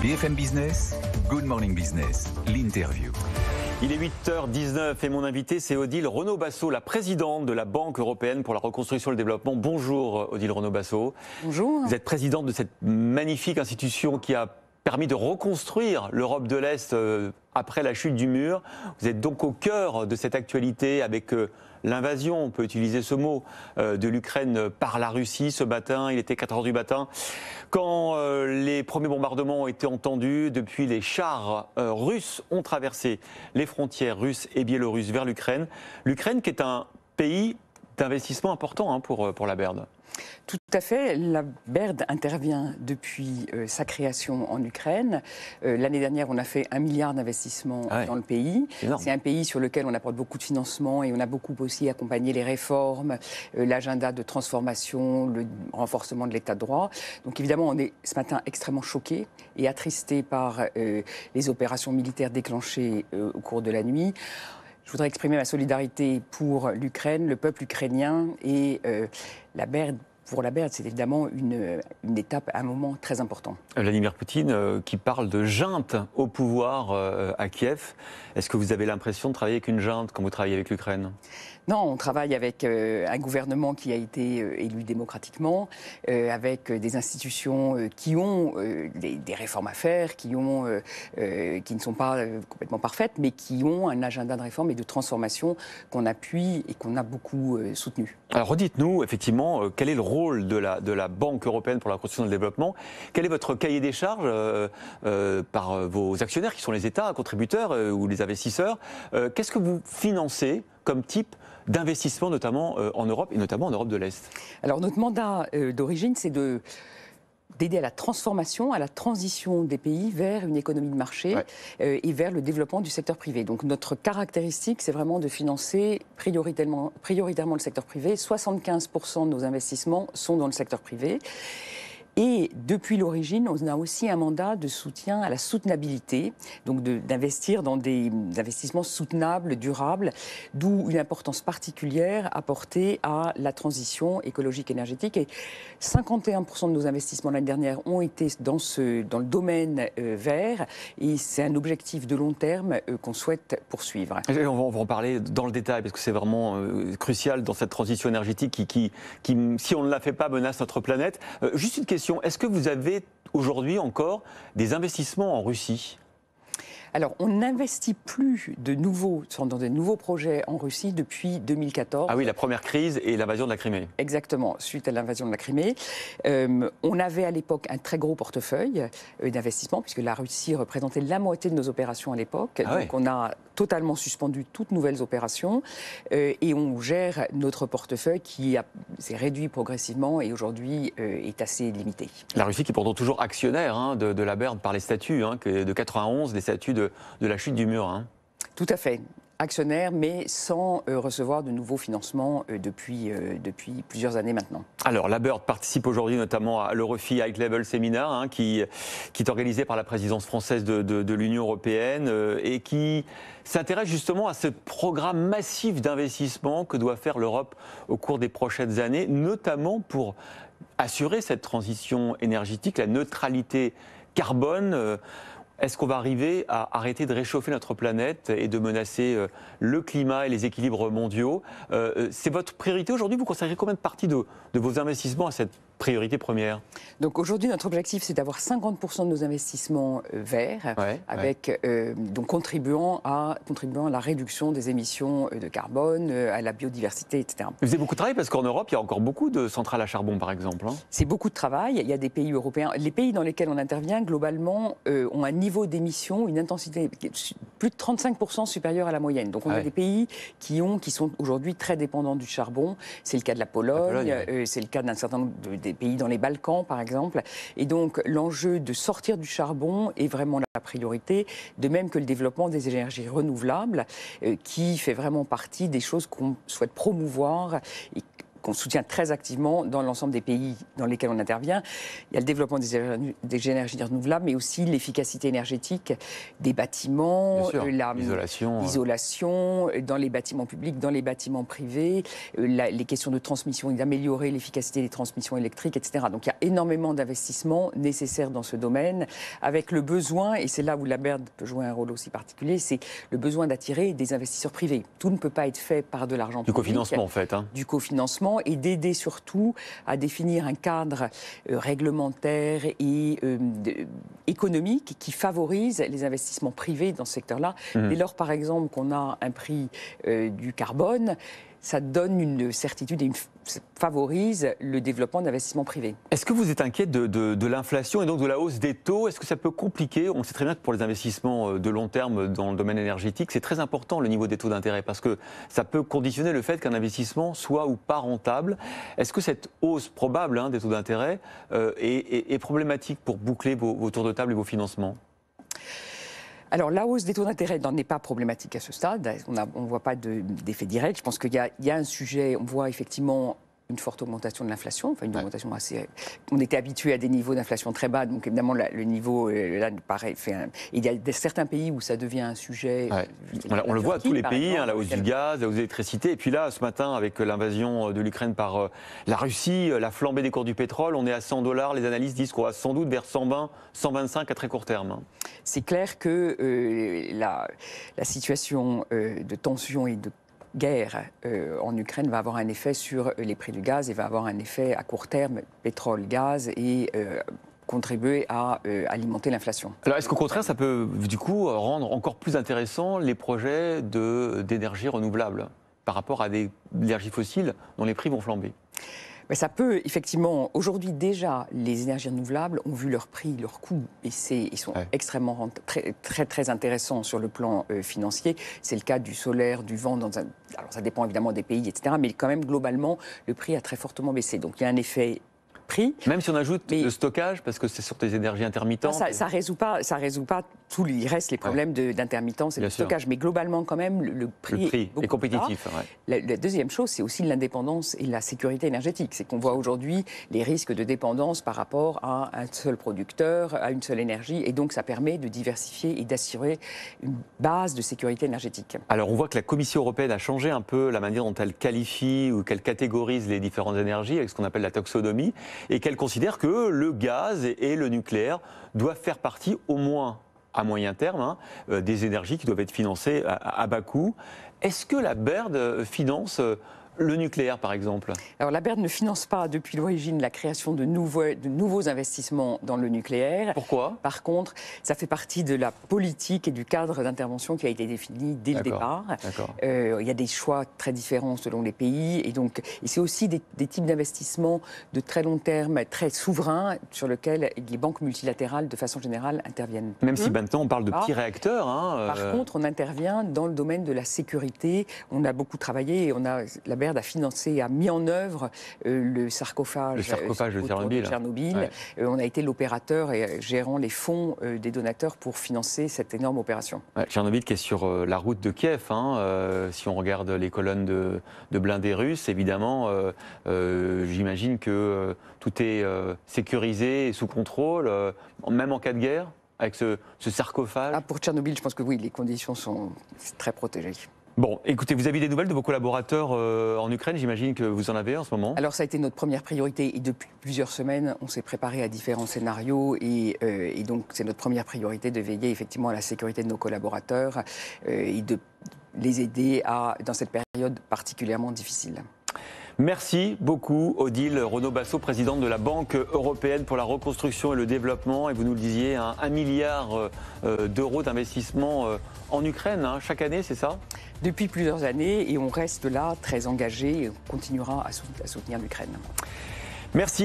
BFM Business, Good Morning Business, l'interview. Il est 8h19 et mon invité c'est Odile Renaud-Basso, la présidente de la Banque européenne pour la reconstruction et le développement. Bonjour Odile Renaud-Basso. Bonjour. Vous êtes présidente de cette magnifique institution qui a permis de reconstruire l'Europe de l'Est après la chute du mur. Vous êtes donc au cœur de cette actualité avec l'invasion, on peut utiliser ce mot, de l'Ukraine par la Russie ce matin. Il était 4h du matin quand les premiers bombardements ont été entendus. Depuis, les chars russes ont traversé les frontières russes et biélorusses vers l'Ukraine. L'Ukraine qui est un pays d'investissement important pour la BERD. Tout à fait. La BERD intervient depuis sa création en Ukraine. L'année dernière, on a fait 1 milliard d'investissements dans le pays. C'est un pays sur lequel on apporte beaucoup de financement et on a beaucoup aussi accompagné les réformes, l'agenda de transformation, le renforcement de l'état de droit. Donc évidemment, on est ce matin extrêmement choqués et attristés par les opérations militaires déclenchées au cours de la nuit. Je voudrais exprimer ma solidarité pour l'Ukraine, le peuple ukrainien et la BERD. Pour la BERD, c'est évidemment une étape, un moment très important. Vladimir Poutine qui parle de junte au pouvoir à Kiev. Est-ce que vous avez l'impression de travailler avec une junte quand vous travaillez avec l'Ukraine ? Non, on travaille avec un gouvernement qui a été élu démocratiquement, avec des institutions qui ont des réformes à faire, qui ne sont pas complètement parfaites, mais qui ont un agenda de réforme et de transformation qu'on appuie et qu'on a beaucoup soutenu. Alors redites-nous effectivement quel est le rôle de la Banque européenne pour la reconstruction et le développement. Quel est votre cahier des charges par vos actionnaires qui sont les États, contributeurs ou les investisseurs. Qu'est-ce que vous financez comme type d'investissement, notamment en Europe et notamment en Europe de l'Est ? Alors notre mandat d'origine, c'est d'aider à la transformation, à la transition des pays vers une économie de marché et vers le développement du secteur privé. Donc notre caractéristique, c'est vraiment de financer prioritairement le secteur privé. 75% de nos investissements sont dans le secteur privé. Et depuis l'origine, on a aussi un mandat de soutien à la soutenabilité, donc d'investir dans des investissements soutenables, durables, d'où une importance particulière apportée à la transition écologique énergétique. Et 51% de nos investissements l'année dernière ont été dans le domaine vert, et c'est un objectif de long terme qu'on souhaite poursuivre. On va en parler dans le détail, parce que c'est vraiment crucial dans cette transition énergétique qui, si on ne la fait pas, menace notre planète. Juste une question. Est-ce que vous avez aujourd'hui encore des investissements en Russie ? Alors, on n'investit plus dans de nouveaux projets en Russie depuis 2014. Ah oui, la première crise et l'invasion de la Crimée. Exactement, suite à l'invasion de la Crimée. On avait à l'époque un très gros portefeuille d'investissement, puisque la Russie représentait la moitié de nos opérations à l'époque. Donc on a totalement suspendu toutes nouvelles opérations et on gère notre portefeuille qui s'est réduit progressivement et aujourd'hui est assez limité. La Russie qui est pourtant toujours actionnaire de la BERD par les statuts de 91, les statuts de la chute du mur. Tout à fait. Actionnaire, mais sans recevoir de nouveaux financements depuis plusieurs années maintenant. Alors, la BERD participe aujourd'hui notamment à l'Eurofi High Level Seminar, qui est organisé par la présidence française de l'Union européenne et qui s'intéresse justement à ce programme massif d'investissement que doit faire l'Europe au cours des prochaines années, notamment pour assurer cette transition énergétique, la neutralité carbone. Est-ce qu'on va arriver à arrêter de réchauffer notre planète et de menacer le climat et les équilibres mondiaux ? C'est votre priorité aujourd'hui ? Vous consacrez combien de parties de vos investissements à cette priorité première ? Donc aujourd'hui, notre objectif, c'est d'avoir 50% de nos investissements verts, donc contribuant à la réduction des émissions de carbone, à la biodiversité, etc. Vous avez beaucoup de travail parce qu'en Europe, il y a encore beaucoup de centrales à charbon, par exemple. C'est beaucoup de travail. Il y a des pays européens. Les pays dans lesquels on intervient, globalement, ont un niveau d'émission, une intensité plus de 35% supérieure à la moyenne. Donc on a des pays qui sont aujourd'hui très dépendants du charbon. C'est le cas de la Pologne, c'est le cas d'un certain nombre des pays dans les Balkans, par exemple. Et donc l'enjeu de sortir du charbon est vraiment la priorité, de même que le développement des énergies renouvelables, qui fait vraiment partie des choses qu'on souhaite promouvoir et qu'on soutient très activement dans l'ensemble des pays dans lesquels on intervient. Il y a le développement des énergies renouvelables, mais aussi l'efficacité énergétique des bâtiments, l'isolation dans les bâtiments publics, dans les bâtiments privés, les questions de transmission, d'améliorer l'efficacité des transmissions électriques, etc. Donc il y a énormément d'investissements nécessaires dans ce domaine, avec le besoin, et c'est là où la BERD peut jouer un rôle aussi particulier, c'est le besoin d'attirer des investisseurs privés. Tout ne peut pas être fait par de l'argent public. Du cofinancement, en fait. Du cofinancement, et d'aider surtout à définir un cadre réglementaire et économique qui favorise les investissements privés dans ce secteur-là. Dès lors, par exemple, qu'on a un prix du carbone, ça donne une certitude et favorise le développement d'investissements privés. Est-ce que vous êtes inquiet de l'inflation et donc de la hausse des taux? Est-ce que ça peut compliquer? On sait très bien que pour les investissements de long terme dans le domaine énergétique, c'est très important le niveau des taux d'intérêt parce que ça peut conditionner le fait qu'un investissement soit ou pas rentable. Est-ce que cette hausse probable des taux d'intérêt est problématique pour boucler vos tours de table et vos financements? Alors, la hausse des taux d'intérêt n'en est pas problématique à ce stade. On ne voit pas d'effet direct. Je pense qu'il y a un sujet, on voit effectivement une forte augmentation de l'inflation, une augmentation assez... On était habitué à des niveaux d'inflation très bas, donc évidemment le niveau, là, paraît... Il y a certains pays où ça devient un sujet... On le voit à tous les pays, la hausse du gaz, la hausse de l'électricité. Et puis là, ce matin, avec l'invasion de l'Ukraine par la Russie, la flambée des cours du pétrole, on est à $100. Les analystes disent qu'on va sans doute vers 120, 125 à très court terme. C'est clair que la situation de tension et de guerre en Ukraine va avoir un effet sur les prix du gaz et va avoir un effet à court terme, pétrole, gaz, et contribuer à alimenter l'inflation. Alors est-ce qu'au contraire, ça peut du coup rendre encore plus intéressants les projets d'énergie renouvelable par rapport à des énergies fossiles dont les prix vont flamber? Ça peut, effectivement, aujourd'hui déjà, les énergies renouvelables ont vu leur prix, leur coût, et ils sont extrêmement très intéressants sur le plan financier. C'est le cas du solaire, du vent, alors ça dépend évidemment des pays, etc., mais quand même, globalement, le prix a très fortement baissé. Donc il y a un effet prix. Même si on ajoute le stockage, parce que c'est sur des énergies intermittentes. Ça résout pas tout. Il reste les problèmes d'intermittence et de stockage, mais globalement quand même le prix est compétitif. La deuxième chose, c'est aussi l'indépendance et la sécurité énergétique. C'est qu'on voit aujourd'hui les risques de dépendance par rapport à un seul producteur, à une seule énergie, et donc ça permet de diversifier et d'assurer une base de sécurité énergétique. Alors on voit que la Commission européenne a changé un peu la manière dont elle qualifie ou qu'elle catégorise les différentes énergies avec ce qu'on appelle la taxonomie, et qu'elle considère que le gaz et le nucléaire doivent faire partie, au moins à moyen terme, des énergies qui doivent être financées à bas coût. Est-ce que la BERD finance le nucléaire, par exemple? Alors la BERD ne finance pas depuis l'origine la création de nouveaux investissements dans le nucléaire. Pourquoi? Par contre, ça fait partie de la politique et du cadre d'intervention qui a été défini dès le départ. Il y a des choix très différents selon les pays, et c'est aussi des types d'investissements de très long terme, très souverains, sur lesquels les banques multilatérales, de façon générale, interviennent. Même si maintenant on parle de petits réacteurs. Par contre, on intervient dans le domaine de la sécurité. On a beaucoup travaillé, et la BERD a financé, a mis en œuvre le sarcophage de Tchernobyl. On a été l'opérateur et gérant les fonds des donateurs pour financer cette énorme opération. Tchernobyl qui est sur la route de Kiev. Si on regarde les colonnes de blindés russes, évidemment, j'imagine que tout est sécurisé et sous contrôle, même en cas de guerre, avec ce sarcophage. Pour Tchernobyl, je pense que oui, les conditions sont très protégées. Bon, écoutez, vous avez des nouvelles de vos collaborateurs en Ukraine? J'imagine que vous en avez en ce moment. Alors ça a été notre première priorité, et depuis plusieurs semaines, on s'est préparé à différents scénarios, et donc c'est notre première priorité de veiller effectivement à la sécurité de nos collaborateurs et de les aider dans cette période particulièrement difficile. Merci beaucoup, Odile Renaud-Bassot, présidente de la Banque européenne pour la reconstruction et le développement. Et vous nous le disiez, 1 milliard d'euros d'investissement en Ukraine chaque année, c'est ça? Depuis plusieurs années, et on reste là très engagé, et on continuera à soutenir l'Ukraine. Merci.